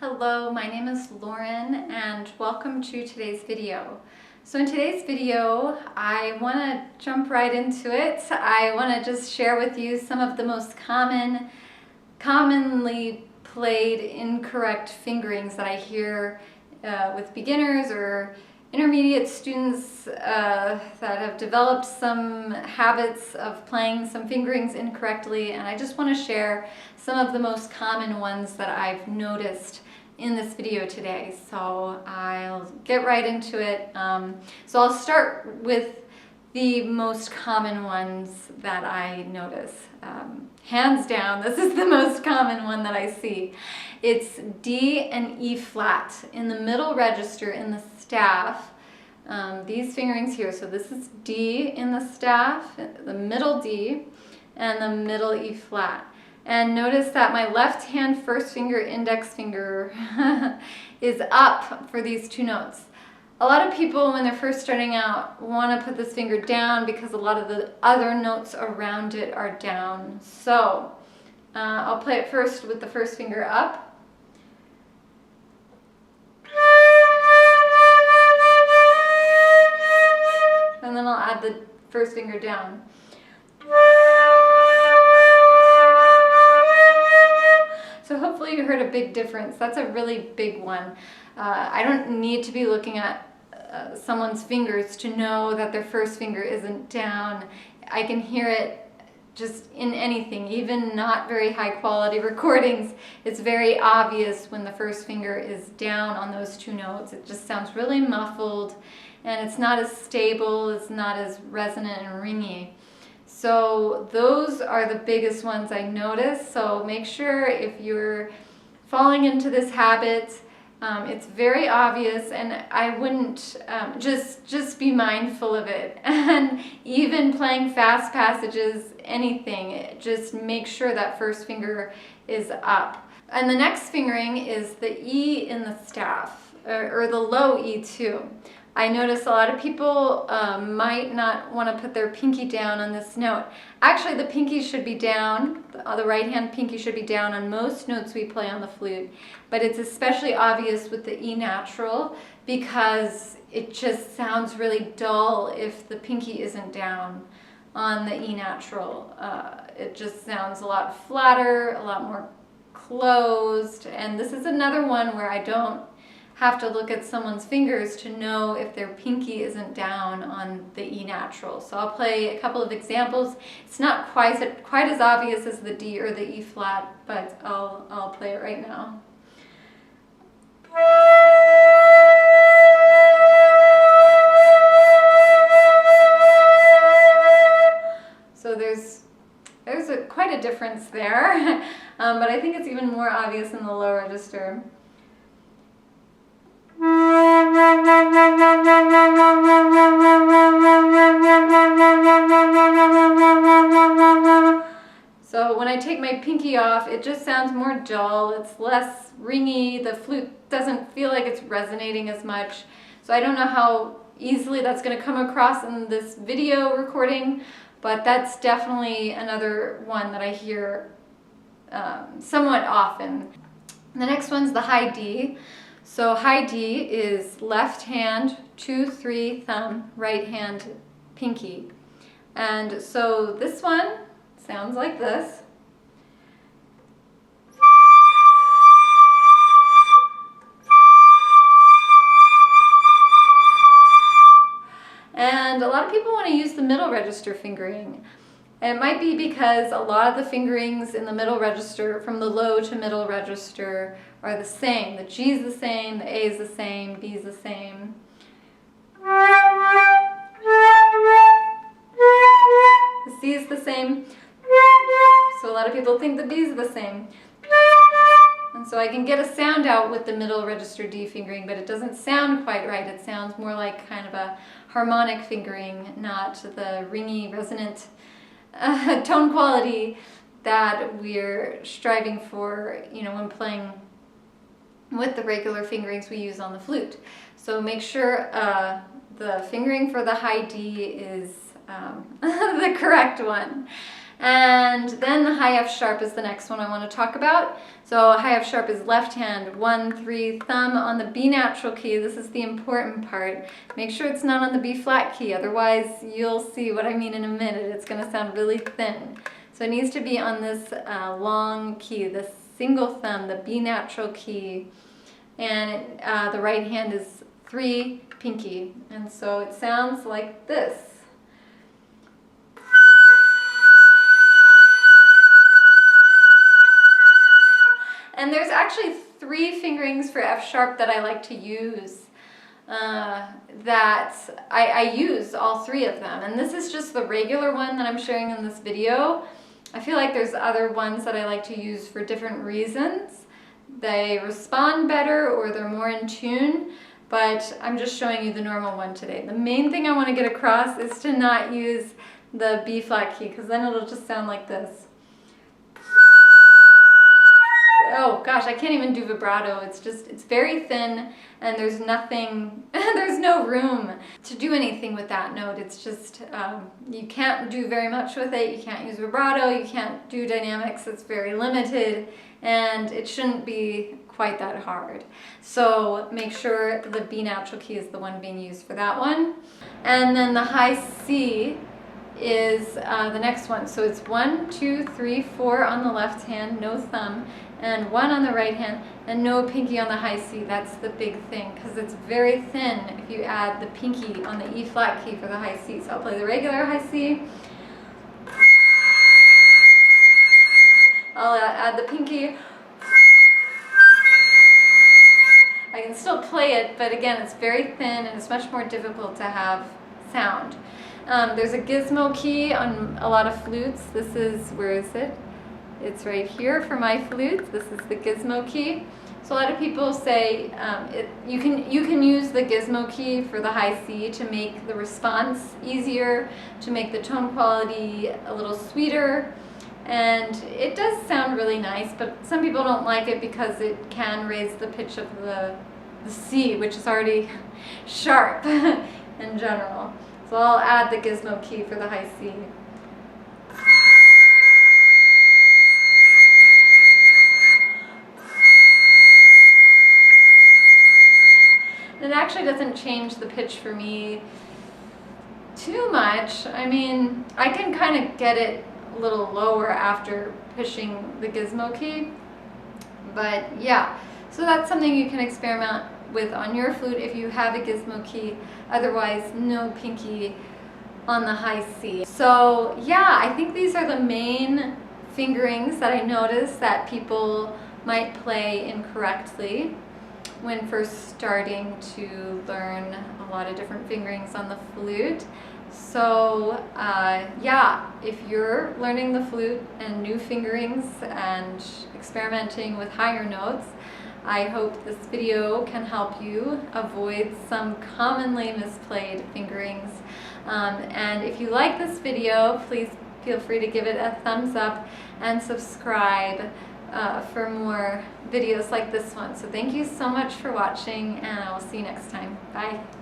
Hello, my name is Lauren and welcome to today's video. So in today's video, I want to jump right into it. I want to just share with you some of the most commonly played incorrect fingerings that I hear with beginners or intermediate students that have developed some habits of playing some fingerings incorrectly, and I just want to share some of the most common ones that I've noticed in this video today. So I'll get right into it. So I'll start with the most common ones that I notice. Hands down, this is the most common one that I see. It's D and E flat in the middle register in the staff. These fingerings here, so this is D in the staff, the middle D, and the middle E flat. And notice that my left hand first finger, index finger is up for these two notes. A lot of people, when they're first starting out, want to put this finger down because a lot of the other notes around it are down. So I'll play it first with the first finger up. And then I'll add the first finger down. So hopefully you heard a big difference. That's a really big one. I don't need to be looking at someone's fingers to know that their first finger isn't down. I can hear it just in anything, even not very high quality recordings. It's very obvious when the first finger is down on those two notes. It just sounds really muffled and it's not as stable, it's not as resonant and ringy. So those are the biggest ones I notice. So make sure if you're falling into this habit, it's very obvious, and I wouldn't just be mindful of it. And even playing fast passages, anything, just make sure that first finger is up. And the next fingering is the E in the staff, or the low E too. I notice a lot of people might not want to put their pinky down on this note. Actually, the pinky should be down, the right hand pinky should be down on most notes we play on the flute, but it's especially obvious with the E natural because it just sounds really dull if the pinky isn't down on the E natural. It just sounds a lot flatter, a lot more closed, and this is another one where I don't have to look at someone's fingers to know if their pinky isn't down on the E natural. So I'll play a couple of examples. It's not quite as obvious as the D or the E flat, but I'll play it right now. So there's quite a difference there, but I think it's even more obvious in the low register. So when I take my pinky off, it just sounds more dull, it's less ringy, the flute doesn't feel like it's resonating as much. So I don't know how easily that's going to come across in this video recording, but that's definitely another one that I hear somewhat often. The next one's the high D. So high D is left hand, 2, 3, thumb, right hand, pinky. And so this one sounds like this. And a lot of people want to use the middle register fingering. And it might be because a lot of the fingerings in the middle register, from the low to middle register, are the same. The G is the same, the A is the same, B is the same. The C is the same. So a lot of people think the B is the same. And so I can get a sound out with the middle register D fingering, but it doesn't sound quite right. It sounds more like kind of a harmonic fingering, not the ringy, resonant tone quality that we're striving for, when playing with the regular fingerings we use on the flute. So make sure the fingering for the high D is the correct one. And then the high F sharp is the next one I want to talk about. So high F sharp is left hand, 1, 3, thumb on the B natural key. This is the important part. Make sure it's not on the B flat key, otherwise you'll see what I mean in a minute. It's going to sound really thin. So it needs to be on this long key, the single thumb, the B natural key. And the right hand is 3, pinky. And so it sounds like this. And there's actually 3 fingerings for F sharp that I like to use. That I use all 3 of them. And this is just the regular one that I'm sharing in this video. I feel like there's other ones that I like to use for different reasons. They respond better or they're more in tune, but I'm just showing you the normal one today. The main thing I want to get across is to not use the B flat key, because then it'll just sound like this. Oh gosh, I can't even do vibrato. It's very thin and there's nothing, there's no room to do anything with that note. It's just, you can't do very much with it. You can't use vibrato, you can't do dynamics. It's very limited and it shouldn't be quite that hard. So make sure the B natural key is the one being used for that one. And then the high C is the next one. So it's 1, 2, 3, 4 on the left hand, no thumb, and 1 on the right hand, and no pinky on the high C. That's the big thing, because it's very thin if you add the pinky on the E flat key for the high C. So I'll play the regular high C. I'll add the pinky. I can still play it, but again, it's very thin and it's much more difficult to have sound. There's a gizmo key on a lot of flutes. This is, where is it? It's right here for my flutes. This is the gizmo key. So a lot of people say you can use the gizmo key for the high C to make the response easier, to make the tone quality a little sweeter. And it does sound really nice, but some people don't like it because it can raise the pitch of the C, which is already sharp in general. So I'll add the gizmo key for the high C. It actually doesn't change the pitch for me too much. I mean, I can kind of get it a little lower after pushing the gizmo key. But yeah, so that's something you can experiment with on your flute if you have a gizmo key. Otherwise, no pinky on the high C. So yeah, I think these are the main fingerings that I noticed that people might play incorrectly when first starting to learn a lot of different fingerings on the flute. So yeah, if you're learning the flute and new fingerings and experimenting with higher notes, I hope this video can help you avoid some commonly misplayed fingerings. And if you like this video, please feel free to give it a thumbs up and subscribe for more videos like this one. So thank you so much for watching, and I will see you next time. Bye.